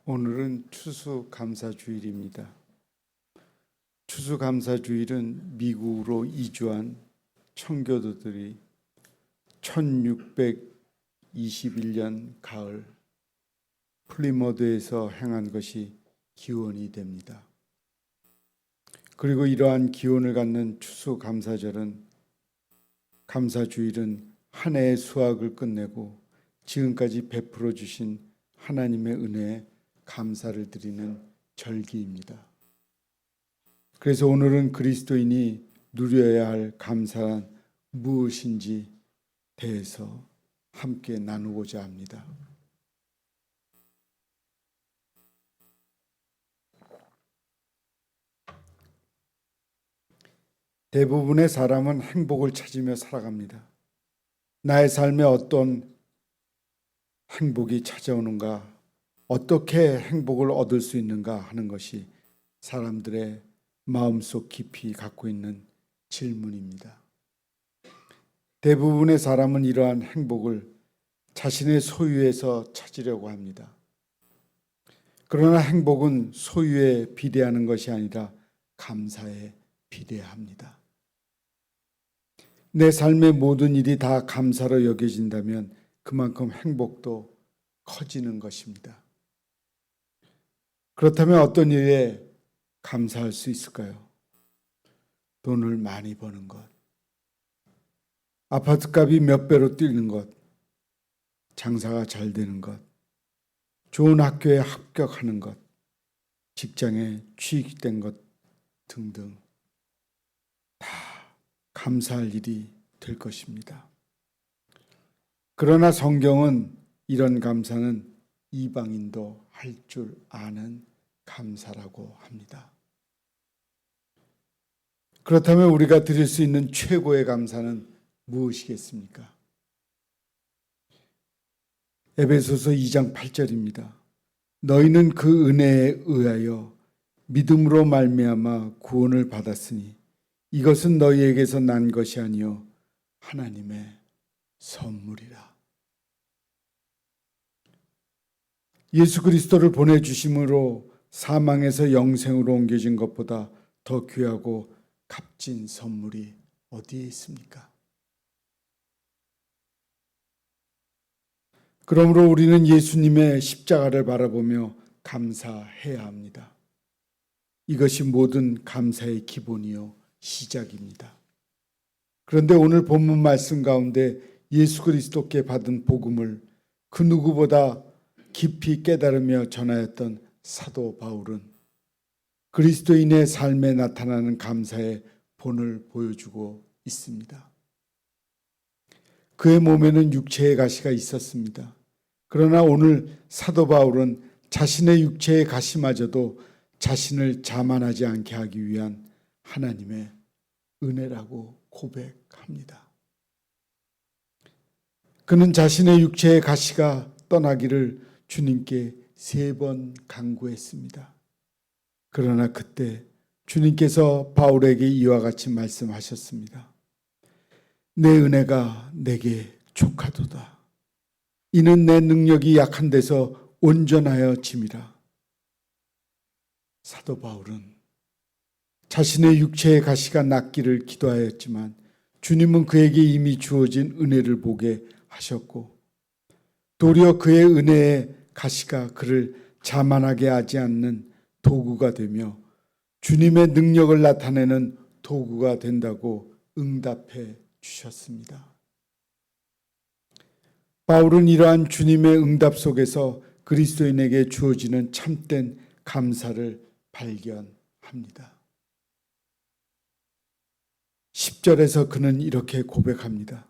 오늘은 추수감사주일입니다. 추수감사주일은 미국으로 이주한 청교도들이 1621년 가을 플리머드에서 행한 것이 기원이 됩니다. 그리고 이러한 기원을 갖는 추수감사절은 감사주일은 한 해의 수확을 끝내고 지금까지 베풀어 주신 하나님의 은혜에 감사를 드리는 절기입니다. 그래서 오늘은 그리스도인이 누려야 할 감사란 무엇인지 대해서 함께 나누고자 합니다. 대부분의 사람은 행복을 찾으며 살아갑니다. 나의 삶에 어떤 행복이 찾아오는가, 어떻게 행복을 얻을 수 있는가 하는 것이 사람들의 마음속 깊이 갖고 있는 질문입니다. 대부분의 사람은 이러한 행복을 자신의 소유에서 찾으려고 합니다. 그러나 행복은 소유에 비례하는 것이 아니라 감사에 비례합니다. 내 삶의 모든 일이 다 감사로 여겨진다면 그만큼 행복도 커지는 것입니다. 그렇다면 어떤 일에 감사할 수 있을까요? 돈을 많이 버는 것, 아파트값이 몇 배로 뛰는 것, 장사가 잘 되는 것, 좋은 학교에 합격하는 것, 직장에 취직된 것 등등 다 감사할 일이 될 것입니다. 그러나 성경은 이런 감사는 이방인도 할 줄 아는 감사라고 합니다. 그렇다면 우리가 드릴 수 있는 최고의 감사는 무엇이겠습니까? 에베소서 2장 8절입니다. 너희는 그 은혜에 의하여 믿음으로 말미암아 구원을 받았으니 이것은 너희에게서 난 것이 아니요 하나님의 선물이라. 예수 그리스도를 보내주심으로 사망에서 영생으로 옮겨진 것보다 더 귀하고 값진 선물이 어디에 있습니까? 그러므로 우리는 예수님의 십자가를 바라보며 감사해야 합니다. 이것이 모든 감사의 기본이요 시작입니다. 그런데 오늘 본문 말씀 가운데 예수 그리스도께 받은 복음을 그 누구보다 깊이 깨달으며 전하였던 사도 바울은 그리스도인의 삶에 나타나는 감사의 본을 보여주고 있습니다. 그의 몸에는 육체의 가시가 있었습니다. 그러나 오늘 사도 바울은 자신의 육체의 가시마저도 자신을 자만하지 않게 하기 위한 하나님의 은혜라고 고백합니다. 그는 자신의 육체의 가시가 떠나기를 주님께 3번 간구했습니다. 그러나 그때 주님께서 바울에게 이와 같이 말씀하셨습니다. 내 은혜가 내게 족하도다. 이는 내 능력이 약한 데서 온전하여 짐이라. 사도 바울은 자신의 육체의 가시가 낫기를 기도하였지만 주님은 그에게 이미 주어진 은혜를 보게 하셨고 도리어 그의 은혜의 가시가 그를 자만하게 하지 않는 도구가 되며 주님의 능력을 나타내는 도구가 된다고 응답해 주셨습니다. 바울은 이러한 주님의 응답 속에서 그리스도인에게 주어지는 참된 감사를 발견합니다. 10절에서 그는 이렇게 고백합니다.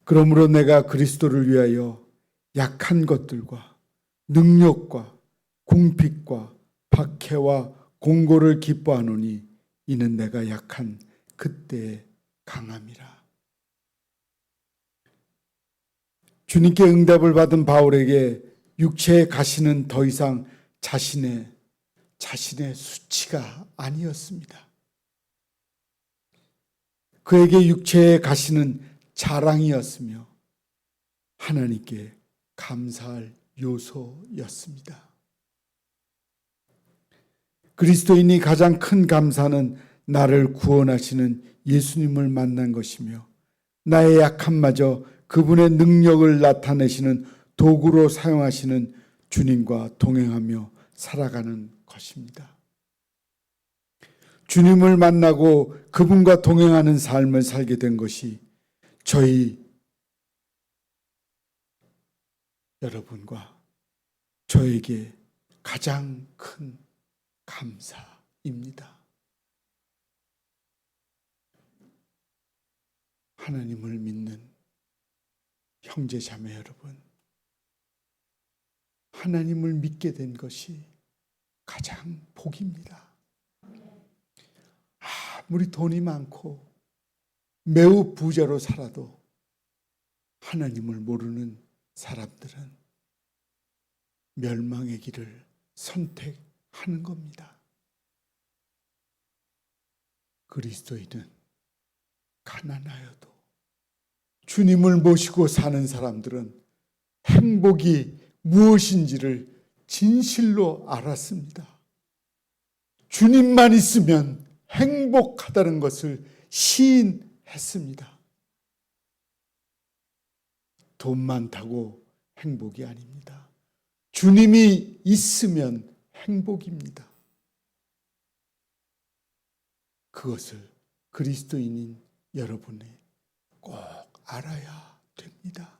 그러므로 내가 그리스도를 위하여 약한 것들과 능력과 궁핍과 박해와 공고를 기뻐하노니 이는 내가 약한 그때의 강함이라. 주님께 응답을 받은 바울에게 육체의 가시는 더 이상 자신의 수치가 아니었습니다. 그에게 육체의 가시는 자랑이었으며 하나님께 감사할 요소였습니다. 그리스도인이 가장 큰 감사는 나를 구원하시는 예수님을 만난 것이며 나의 약함마저 그분의 능력을 나타내시는 도구로 사용하시는 주님과 동행하며 살아가는 것입니다. 주님을 만나고 그분과 동행하는 삶을 살게 된 것이 저희 여러분과 저에게 가장 큰 감사입니다. 하나님을 믿는 형제 자매 여러분, 하나님을 믿게 된 것이 가장 복입니다. 아무리 돈이 많고 매우 부자로 살아도 하나님을 모르는 사람들은 멸망의 길을 선택하는 겁니다. 그리스도인은 가난하여도 주님을 모시고 사는 사람들은 행복이 무엇인지를 진실로 알았습니다. 주님만 있으면 행복하다는 것을 시인했습니다. 돈 많다고 행복이 아닙니다. 주님이 있으면 행복입니다. 그것을 그리스도인인 여러분이 꼭 알아야 됩니다.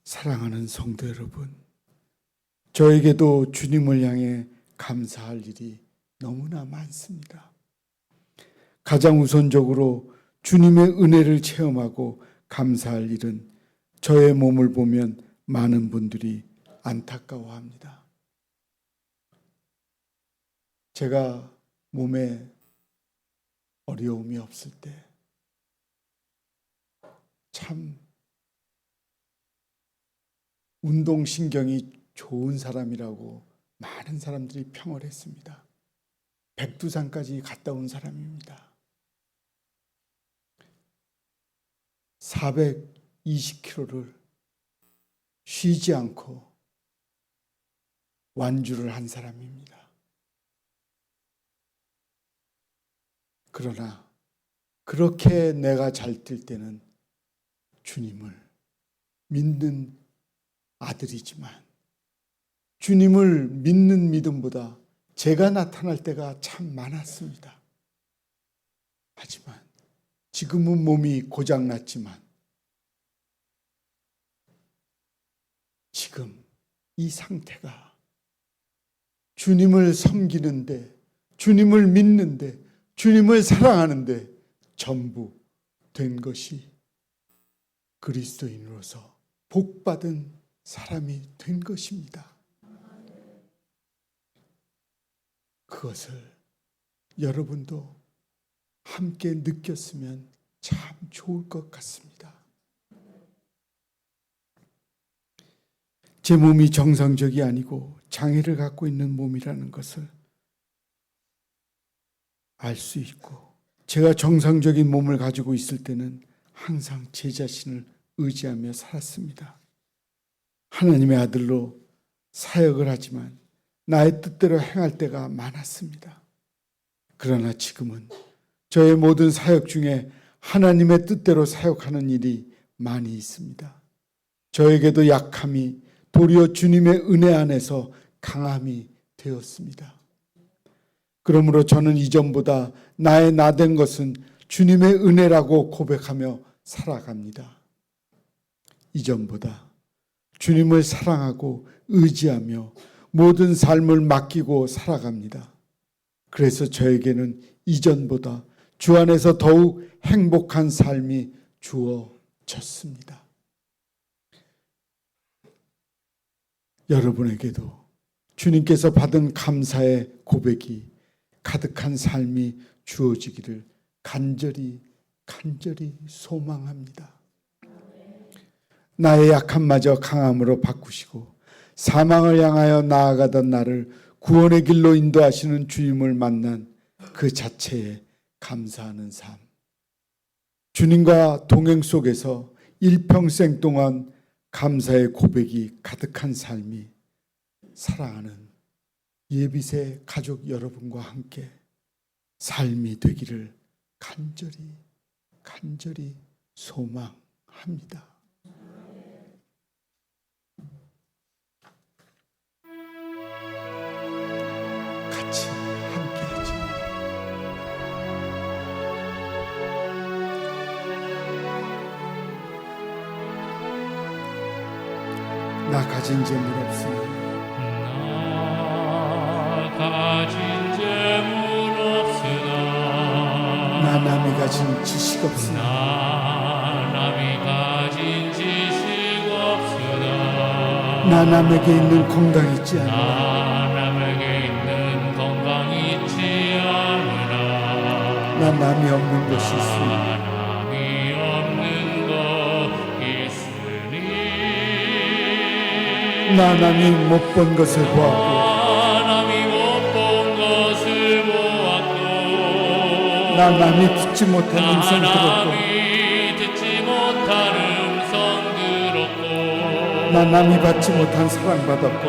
사랑하는 성도 여러분, 저에게도 주님을 향해 감사할 일이 너무나 많습니다. 가장 우선적으로 주님의 은혜를 체험하고 감사할 일은 저의 몸을 보면 많은 분들이 안타까워합니다. 제가 몸에 어려움이 없을 때 참 운동신경이 좋은 사람이라고 많은 사람들이 평을 했습니다. 백두산까지 갔다 온 사람입니다. 420km를 쉬지 않고 완주를 한 사람입니다. 그러나 그렇게 내가 잘 뛸 때는 주님을 믿는 아들이지만 주님을 믿는 믿음보다 제가 나타날 때가 참 많았습니다. 하지만 지금은 몸이 고장났지만 지금 이 상태가 주님을 섬기는데, 주님을 믿는데, 주님을 사랑하는데 전부 된 것이 그리스도인으로서 복받은 사람이 된 것입니다. 그것을 여러분도 함께 느꼈으면 참 좋을 것 같습니다. 제 몸이 정상적이 아니고 장애를 갖고 있는 몸이라는 것을 알 수 있고, 제가 정상적인 몸을 가지고 있을 때는 항상 제 자신을 의지하며 살았습니다. 하나님의 아들로 사역을 하지만 나의 뜻대로 행할 때가 많았습니다. 그러나 지금은 저의 모든 사역 중에 하나님의 뜻대로 사역하는 일이 많이 있습니다. 저에게도 약함이 도리어 주님의 은혜 안에서 강함이 되었습니다. 그러므로 저는 이전보다 나의 나된 것은 주님의 은혜라고 고백하며 살아갑니다. 이전보다 주님을 사랑하고 의지하며 모든 삶을 맡기고 살아갑니다. 그래서 저에게는 이전보다 주 안에서 더욱 행복한 삶이 주어졌습니다. 여러분에게도 주님께서 받은 감사의 고백이 가득한 삶이 주어지기를 간절히 소망합니다. 나의 약함마저 강함으로 바꾸시고 사망을 향하여 나아가던 나를 구원의 길로 인도하시는 주님을 만난 그 자체에 감사하는 삶. 주님과 동행 속에서 일평생 동안 감사의 고백이 가득한 삶이 사랑하는 예비새 가족 여러분과 함께 삶이 되기를 간절히 소망합니다. 같이 함께하죠. 나 가진 재물 없으나 나 남이 가진 지식 없으나 나 남에게 있는 건강 있지 않으나 나 남이 없는 것이 있으니 나 남이 못 본 것을 보았고 나 남이 듣지 못한 음성 들었고 나 남이 받지 못한 사랑 받았고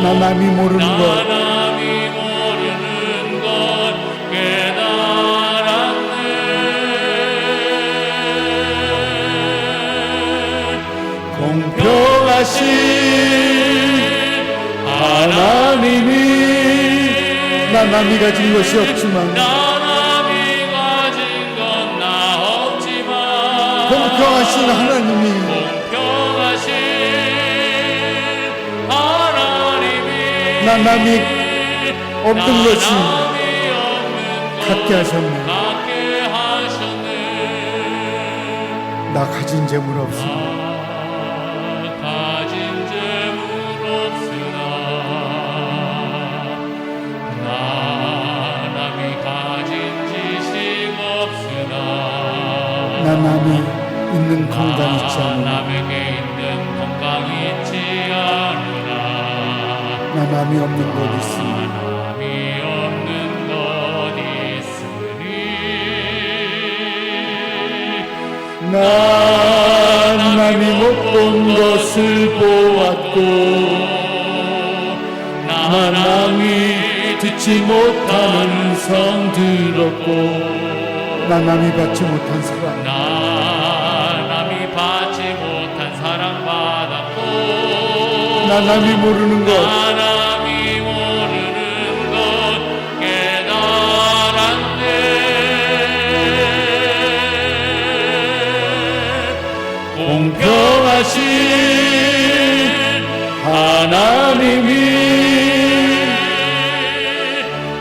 나 남이 모르는 것 공평하신 하나님이 나 남이 가진 것이 없지만 공평하신 하나님이 나 남이 없는 것이 갖게 하셨네. 나 가진 재물 없으나 나 남이 있는 건강 있지 않으나 나 남이 없는 것 있으니 나 남이 못 본 것을 보았고 나 남이 듣지 못하는 성 들었고 나 남이 받지 못한 사랑 나 남이 모르는 것 깨달았네. 공평하신 하나님이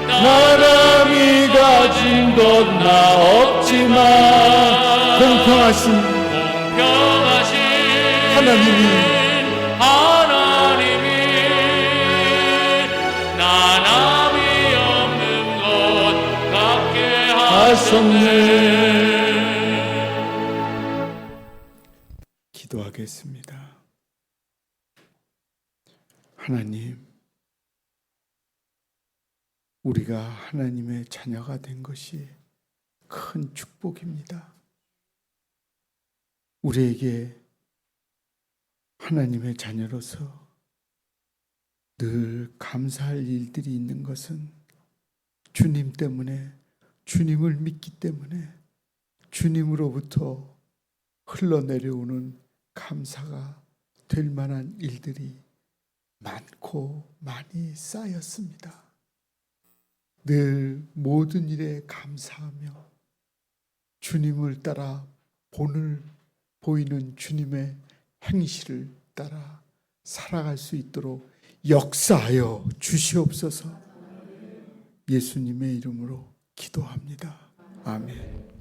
나 남이 가진 것 나 없지만 공평하신 하나님이 나 남이 없는 것 갖게 하셨네. 기도하겠습니다. 하나님, 우리가 하나님의 자녀가 된 것이 큰 축복입니다. 우리에게 하나님의 자녀로서 늘 감사할 일들이 있는 것은 주님 때문에, 주님을 믿기 때문에 주님으로부터 흘러내려오는 감사가 될 만한 일들이 많고 많이 쌓였습니다. 늘 모든 일에 감사하며 주님을 따라 보이는 주님의 행실을 따라 살아갈 수 있도록 역사하여 주시옵소서. 예수님의 이름으로 기도합니다. 아멘.